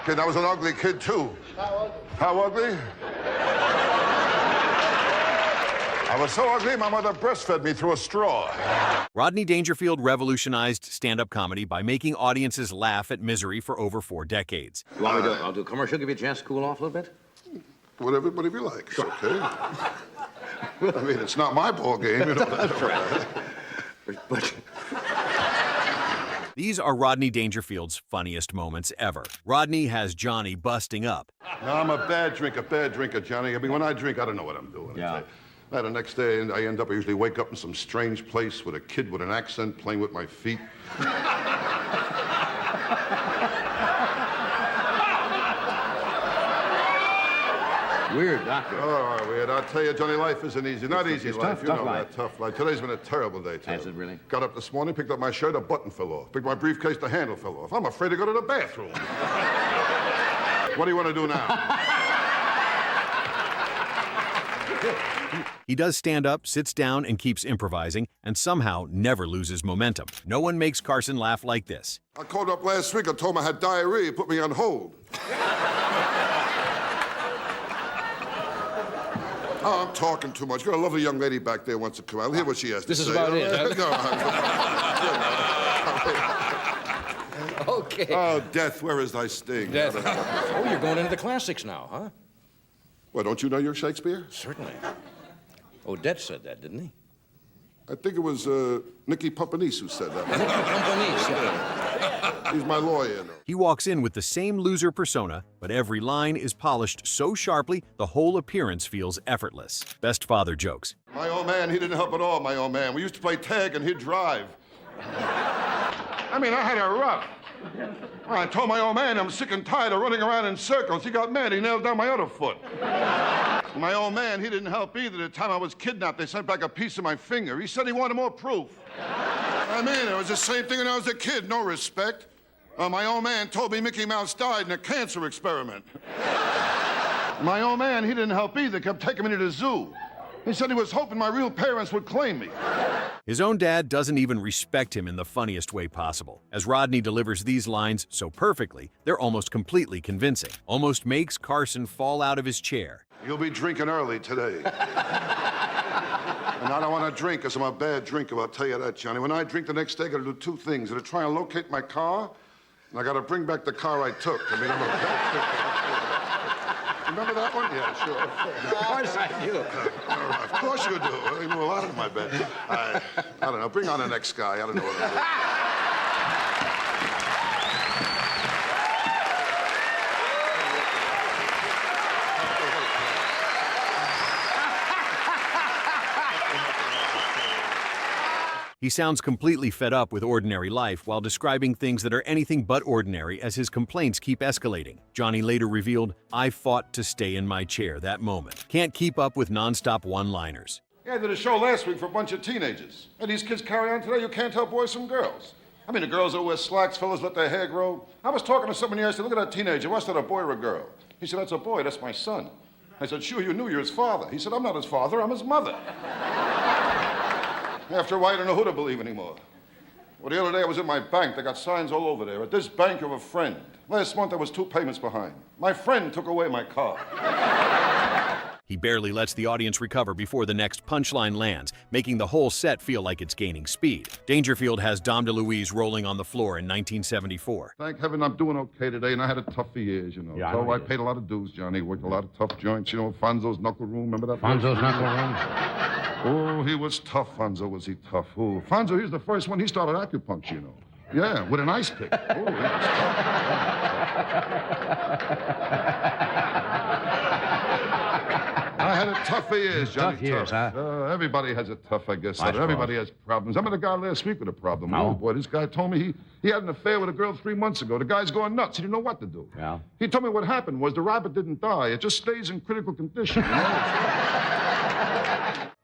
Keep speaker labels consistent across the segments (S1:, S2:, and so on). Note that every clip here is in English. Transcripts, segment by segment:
S1: Kid, I was an ugly kid, too. How ugly? I was so ugly, my mother breastfed me through a straw.
S2: Rodney Dangerfield revolutionized stand-up comedy by making audiences laugh at misery for over 4 decades.
S3: You want me to? I'll do a commercial, give you a chance to cool off a little bit?
S1: Whatever you like. It's okay. I mean, it's not my ball game, you know.
S3: That's right. But...
S2: These are Rodney Dangerfield's funniest moments ever. Rodney has Johnny busting up.
S1: No, I'm a bad drinker, Johnny. I mean, when I drink, I don't know what I'm doing.
S3: Yeah.
S1: The next day, I usually wake up in some strange place with a kid with an accent playing with my feet.
S3: Weird, doctor.
S1: Oh, weird. I'll tell you, Johnny, life isn't easy. Not easy life.
S3: Tough life.
S1: Tough life. Today's been a terrible day, too.
S3: Has it really?
S1: Got up this morning, picked up my shirt, a button fell off. Picked my briefcase, the handle fell off. I'm afraid to go to the bathroom. What do you want to do now?
S2: He does stand up, sits down, and keeps improvising, and somehow never loses momentum. No one makes Carson laugh like this.
S1: I called up last week. I told him I had diarrhea. Put me on hold. Oh, I'm talking too much. Got a lovely young lady back there wants to come out. I'll hear what she has to say.
S3: This is about it,
S1: No.
S3: Okay.
S1: Oh, death, where is thy sting?
S3: Death. Oh, you're going into the classics now, huh?
S1: Well, don't you know your Shakespeare?
S3: Certainly. Odette said that, didn't he?
S1: I think it was Nicky Pumpanese who said that.
S3: Pumpanese, yeah.
S1: He's my lawyer. No?
S2: He walks in with the same loser persona, but every line is polished so sharply the whole appearance feels effortless. Best father jokes.
S1: My old man, he didn't help at all, my old man. We used to play tag and he'd drive. I mean, I had a rough. I told my old man I'm sick and tired of running around in circles. He got mad. He nailed down my other foot. My old man, he didn't help either. The time I was kidnapped, they sent back a piece of my finger. He said he wanted more proof. I mean, it was the same thing when I was a kid. No respect. My old man told me Mickey Mouse died in a cancer experiment. My old man, he didn't help either. Kept taking me to the zoo. He said he was hoping my real parents would claim me.
S2: His own dad doesn't even respect him in the funniest way possible. As Rodney delivers these lines so perfectly, they're almost completely convincing. Almost makes Carson fall out of his chair.
S1: You'll be drinking early today. And I don't want to drink because I'm a bad drinker, I'll tell you that, Johnny. When I drink the next day, I got to do 2 things. I got to try and locate my car, and I got to bring back the car I took. I mean, I'm a bad drinker. Remember that one? Yeah, sure.
S3: Of course I do.
S1: Of course you do. You know a lot in my bed. I don't know. Bring on the next guy. I don't know what I'm doing.
S2: He sounds completely fed up with ordinary life while describing things that are anything but ordinary as his complaints keep escalating. Johnny later revealed, "I fought to stay in my chair that moment. Can't keep up with nonstop one-liners."
S1: Yeah, I did a show last week for a bunch of teenagers. And these kids carry on today. You can't tell boys from girls. I mean, the girls that wear slacks, fellas let their hair grow. I was talking to someone here. I said, look at that teenager. What's that, a boy or a girl? He said, that's a boy. That's my son. I said, sure, you knew you're his father. He said, I'm not his father. I'm his mother. After a while, I don't know who to believe anymore. Well, the other day I was in my bank. They got signs all over there. At this bank, you have a friend. Last month, I was 2 payments behind. My friend took away my car.
S2: He barely lets the audience recover before the next punchline lands, making the whole set feel like it's gaining speed. Dangerfield has Dom DeLuise rolling on the floor in 1974.
S1: Thank heaven I'm doing okay today, and I had a tough few years, you know.
S3: Yeah,
S1: So I paid a lot of dues, Johnny. Worked a lot of tough joints. You know, Fonzo's Knuckle Room. Remember that?
S3: Fonzo's Knuckle Room?
S1: Oh, he was tough, Fonzo, was he tough. Oh, Fonzo, he's the first one. He started acupuncture, you know. Yeah, with an ice pick. Oh, he was tough. I had a tough years, Johnny.
S3: Tough years, huh?
S1: Everybody has a tough, I guess.
S3: I
S1: Everybody has problems. I met a guy last week with a problem.
S3: No?
S1: Oh, boy, this guy told me he had an affair with a girl 3 months ago. The guy's going nuts. He didn't know what to do.
S3: Yeah?
S1: He told me what happened was the rabbit didn't die. It just stays in critical condition, you know?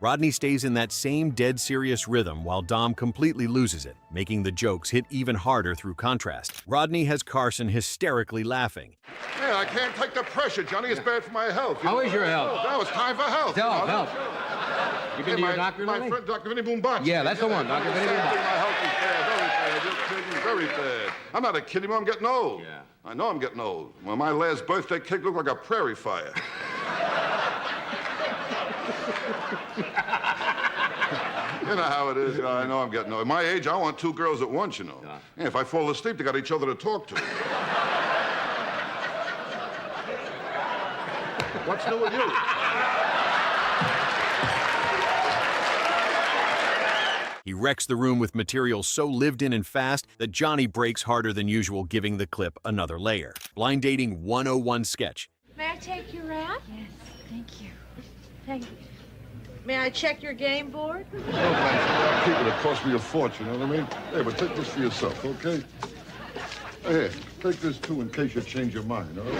S2: Rodney stays in that same dead serious rhythm while Dom completely loses it, making the jokes hit even harder through contrast. Rodney has Carson hysterically laughing.
S1: Yeah, I can't take the pressure, Johnny. It's bad for my health.
S3: How is your health?
S1: Now it's time for health.
S3: Help. You been to your doctor
S1: my
S3: lately?
S1: friend, Dr. Vinny Boombox.
S3: Yeah, that's the one, Dr. Vinny Boombox.
S1: My health is bad, very bad. very bad. I'm not a kid anymore. I'm getting old.
S3: Yeah.
S1: I know I'm getting old. Well, my last birthday cake looked like a prairie fire. You know how it is. I know I'm getting old. At my age, I want two girls at once, you know.
S3: Yeah.
S1: Yeah, if I fall asleep, they got each other to talk to. What's new with you?
S2: He wrecks the room with material so lived in and fast that Johnny breaks harder than usual, giving the clip another layer. Blind Dating 101 sketch.
S4: May I take your wrap?
S5: Yes, thank you.
S4: Thank you. May I check your game board?
S1: Oh, thanks. Keep it. It cost me a fortune, you know what I mean? Hey, but take this for yourself, okay? Here, take this too in case you change your mind, all right?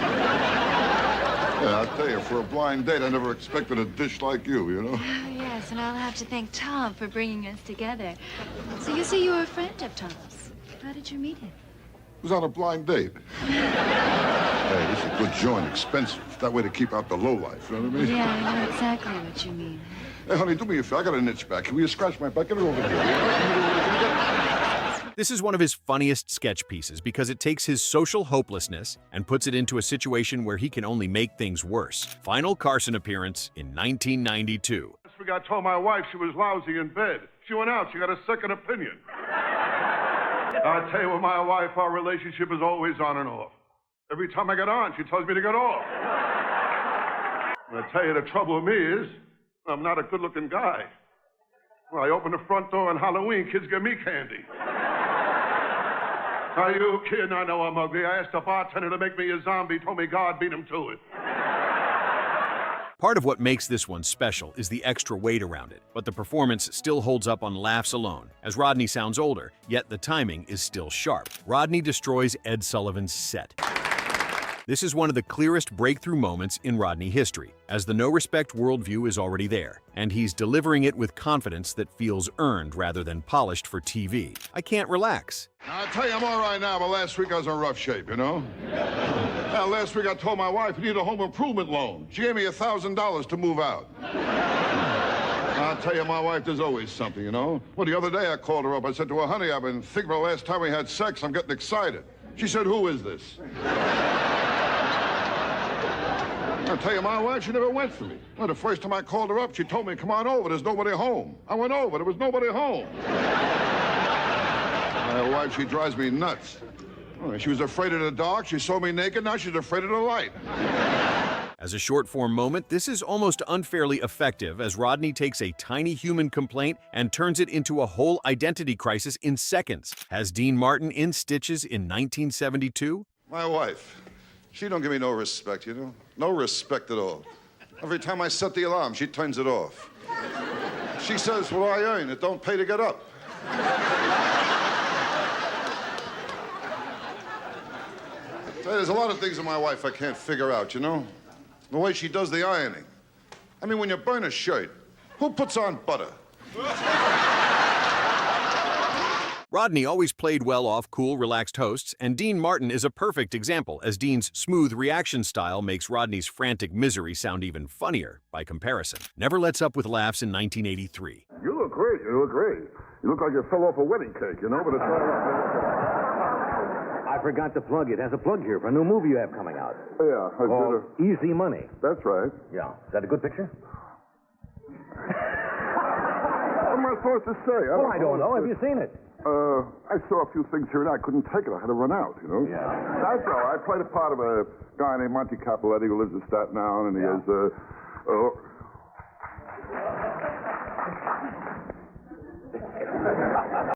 S1: Yeah, I'll tell you, for a blind date, I never expected a dish like you know?
S5: Oh, yes, and I'll have to thank Tom for bringing us together. So you say you were a friend of Tom's. How did you meet him?
S1: It was on a blind date. Hey, this is a good joint, expensive. That way to keep out the lowlife, you know what I mean?
S5: Yeah, I know exactly what you mean.
S1: Hey, honey, do me a favor. I got an itch back. Will you scratch my back? Get it over here.
S2: This is one of his funniest sketch pieces because it takes his social hopelessness and puts it into a situation where he can only make things worse. Final Carson appearance in 1992.
S1: Last week I told my wife she was lousy in bed. She went out. She got a second opinion. I tell you, with my wife, our relationship is always on and off. Every time I get on, she tells me to get off. And I tell you, the trouble with me is I'm not a good-looking guy. Well, I open the front door on Halloween, kids give me candy. Are you kidding? I know I'm ugly. I asked the bartender to make me a zombie, told me God beat him to it.
S2: Part of what makes this one special is the extra weight around it, but the performance still holds up on laughs alone, as Rodney sounds older, yet the timing is still sharp. Rodney destroys Ed Sullivan's set. This is one of the clearest breakthrough moments in Rodney history, as the no-respect worldview is already there, and he's delivering it with confidence that feels earned rather than polished for TV. I can't relax.
S1: Now, I tell you, I'm all right now, but last week I was in rough shape, you know? Now, last week I told my wife I needed a home improvement loan. She gave me $1,000 to move out. I'll tell you, my wife, there's always something, you know? Well, the other day I called her up. I said to her, honey, I've been thinking about the last time we had sex. I'm getting excited. She said, who is this? I'll tell you, my wife, she never went for me. Well, the first time I called her up, she told me, come on over, there's nobody home. I went over, there was nobody home. My wife, she drives me nuts. Oh, she was afraid of the dark, she saw me naked, now she's afraid of the light.
S2: As a short-form moment, this is almost unfairly effective as Rodney takes a tiny human complaint and turns it into a whole identity crisis in seconds. Has Dean Martin in stitches in 1972?
S1: My wife, she don't give me no respect, you know? No respect at all. Every time I set the alarm, she turns it off. She says, well, I earn it, don't pay to get up. There's a lot of things in my wife I can't figure out, you know? The way she does the ironing. I mean, when you burn a shirt, who puts on butter?
S2: Rodney always played well off cool, relaxed hosts, and Dean Martin is a perfect example, as Dean's smooth reaction style makes Rodney's frantic misery sound even funnier by comparison. Never lets up with laughs in 1983.
S1: You look great, you look great. You look like you fell off a wedding cake, you know, but it's all right.
S3: I forgot to plug it. Has a plug here for a new movie you have coming out.
S1: Yeah, I
S3: Called Easy Money.
S1: That's right.
S3: Yeah. Is that a good picture?
S1: What am I supposed to say?
S3: I don't know. Have you seen it?
S1: I saw a few things here and I couldn't take it. I had to run out, you know?
S3: Yeah.
S1: That's all. I played a part of a guy named Monty Capoletti who lives in Staten Island, and he has,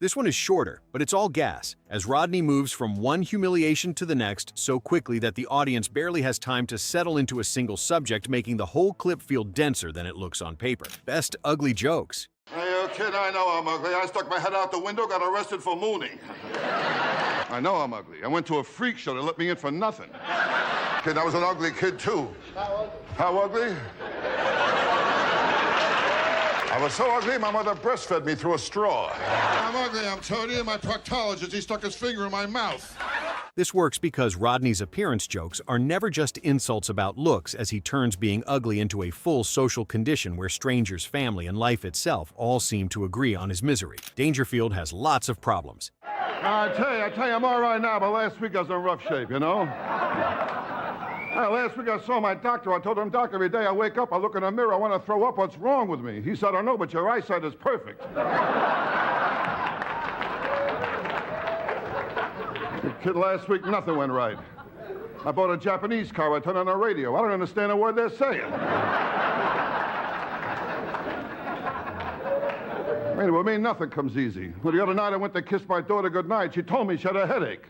S2: This one is shorter, but it's all gas, as Rodney moves from one humiliation to the next so quickly that the audience barely has time to settle into a single subject, making the whole clip feel denser than it looks on paper. Best ugly jokes.
S1: Hey, kid, I know I'm ugly. I stuck my head out the window, got arrested for mooning. I know I'm ugly. I went to a freak show. They let me in for nothing. Kid, I was an ugly kid, too. How ugly? I was so ugly, my mother breastfed me through a straw. I'm ugly, I'm telling you. My proctologist, he stuck his finger in my mouth.
S2: This works because Rodney's appearance jokes are never just insults about looks, as he turns being ugly into a full social condition where strangers, family, and life itself all seem to agree on his misery. Dangerfield has lots of problems.
S1: I tell you, I'm all right now, but last week I was in rough shape, you know? Last week I saw my doctor. I told him, Doc, every day I wake up, I look in the mirror, I want to throw up. What's wrong with me? He said, I don't know, but your eyesight is perfect. Kid, last week nothing went right. I bought a Japanese car. I turned on the radio. I don't understand a word they're saying. Anyway, with me, nothing comes easy. Well, the other night I went to kiss my daughter goodnight. She told me she had a headache.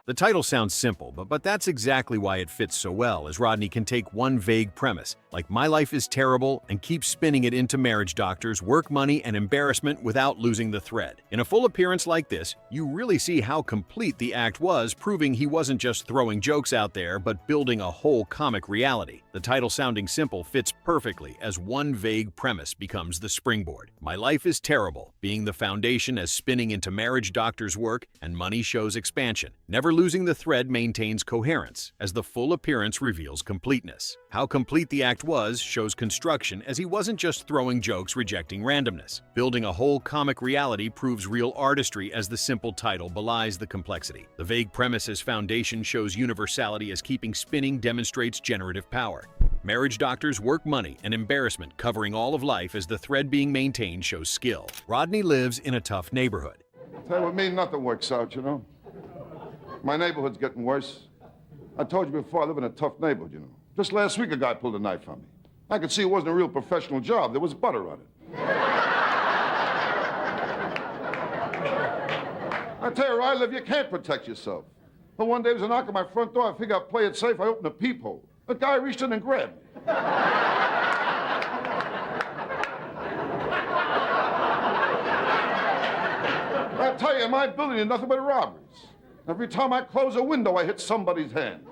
S2: The title sounds simple, but that's exactly why it fits so well, as Rodney can take one vague premise, like my life is terrible, and keep spinning it into marriage doctors, work money, and embarrassment without losing the thread. In a full appearance like this, you really see how complete the act was, proving he wasn't just throwing jokes out there, but building a whole comic reality. The title sounding simple fits perfectly, as one vague premise becomes the springboard. My life is terrible, being the foundation as spinning into marriage doctors' work, and money shows expansion. Never losing the thread maintains coherence, as the full appearance reveals completeness. How complete the act was shows construction, as he wasn't just throwing jokes rejecting randomness. Building a whole comic reality proves real artistry, as the simple title belies the complexity. The vague premise as foundation shows universality, as keeping spinning demonstrates generative power. Marriage doctors, work money, and embarrassment covering all of life as the thread being maintained shows skill. Rodney lives in a tough neighborhood.
S1: Tell you, with me, nothing works out, you know? My neighborhood's getting worse. I told you before, I live in a tough neighborhood, you know. Just last week, a guy pulled a knife on me. I could see it wasn't a real professional job. There was butter on it. I tell you, where I live, you can't protect yourself. But one day, there was a knock on my front door. I figured I'd play it safe. I opened a peephole. The guy reached in and grabbed me. I tell you, my building is nothing but robberies. Every time I close a window, I hit somebody's hands.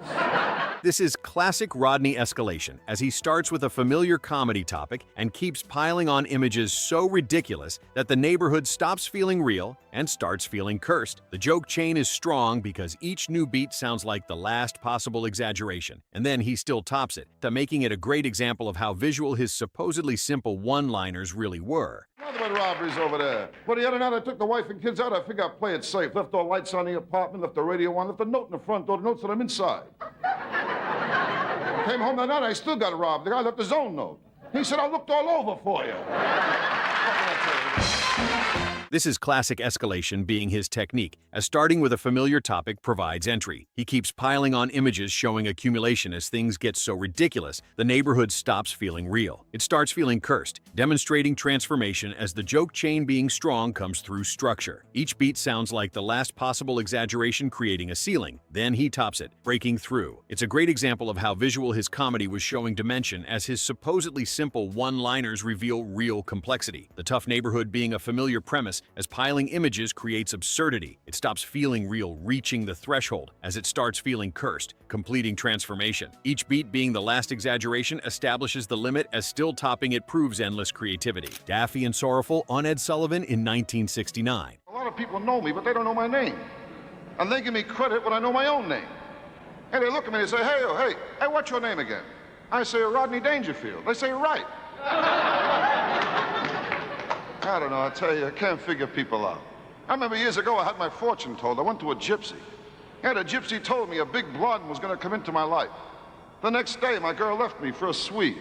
S2: This is classic Rodney escalation, as he starts with a familiar comedy topic and keeps piling on images so ridiculous that the neighborhood stops feeling real and starts feeling cursed. The joke chain is strong because each new beat sounds like the last possible exaggeration, and then he still tops it, to making it a great example of how visual his supposedly simple one-liners really were.
S1: Nothing but robberies over there. But the other night I took the wife and kids out. I figured I'd play it safe. Left all lights on the apartment, left the radio on, left a note in the front door. The note said I'm inside. Came home that night, I still got robbed. The guy left his own note. He said, I looked all over for you.
S2: This is classic escalation being his technique, as starting with a familiar topic provides entry. He keeps piling on images showing accumulation as things get so ridiculous, the neighborhood stops feeling real. It starts feeling cursed, demonstrating transformation as the joke chain being strong comes through structure. Each beat sounds like the last possible exaggeration creating a ceiling. Then he tops it, breaking through. It's a great example of how visual his comedy was showing dimension, as his supposedly simple one-liners reveal real complexity. The tough neighborhood being a familiar premise, as piling images creates absurdity. It stops feeling real, reaching the threshold, as it starts feeling cursed, completing transformation. Each beat being the last exaggeration establishes the limit, as still topping it proves endless creativity. Daffy and Sorrowful on Ed Sullivan in 1969.
S1: A lot of people know me, but they don't know my name. And they give me credit when I know my own name. And they look at me and they say, hey, what's your name again? I say, Rodney Dangerfield. They say, right. I don't know, I tell you, I can't figure people out. I remember years ago I had my fortune told. I went to a gypsy. And a gypsy told me a big blonde was going to come into my life. The next day, my girl left me for a Swede.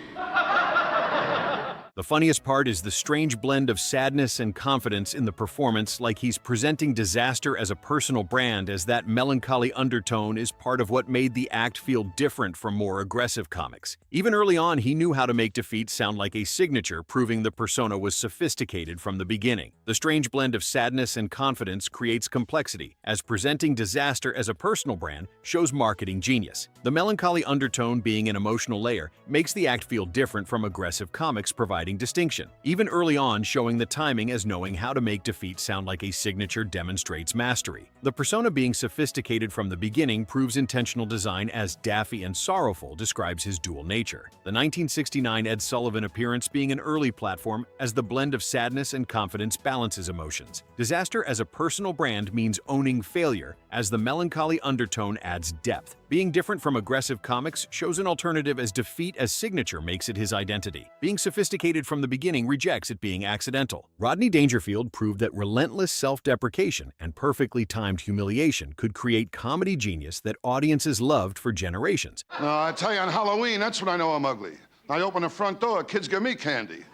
S2: The funniest part is the strange blend of sadness and confidence in the performance, like he's presenting disaster as a personal brand, as that melancholy undertone is part of what made the act feel different from more aggressive comics. Even early on, he knew how to make defeat sound like a signature, proving the persona was sophisticated from the beginning. The strange blend of sadness and confidence creates complexity, as presenting disaster as a personal brand shows marketing genius. The melancholy undertone being an emotional layer makes the act feel different from aggressive comics, providing distinction. Even early on, showing the timing as knowing how to make defeat sound like a signature demonstrates mastery. The persona being sophisticated from the beginning proves intentional design, as Daffy and Sorrowful describes his dual nature. The 1969 Ed Sullivan appearance being an early platform, as the blend of sadness and confidence balances emotions. Disaster as a personal brand means owning failure, as the melancholy undertone adds depth. Being different from aggressive comics shows an alternative, as defeat as signature makes it his identity. Being sophisticated stated from the beginning, rejects it being accidental. Rodney Dangerfield proved that relentless self-deprecation and perfectly timed humiliation could create comedy genius that audiences loved for generations.
S1: No, I tell you, on Halloween, that's when I know I'm ugly. I open the front door, kids give me candy.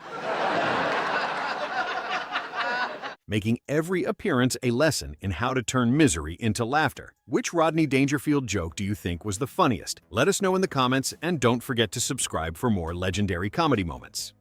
S2: Making every appearance a lesson in how to turn misery into laughter. Which Rodney Dangerfield joke do you think was the funniest? Let us know in the comments, and don't forget to subscribe for more legendary comedy moments.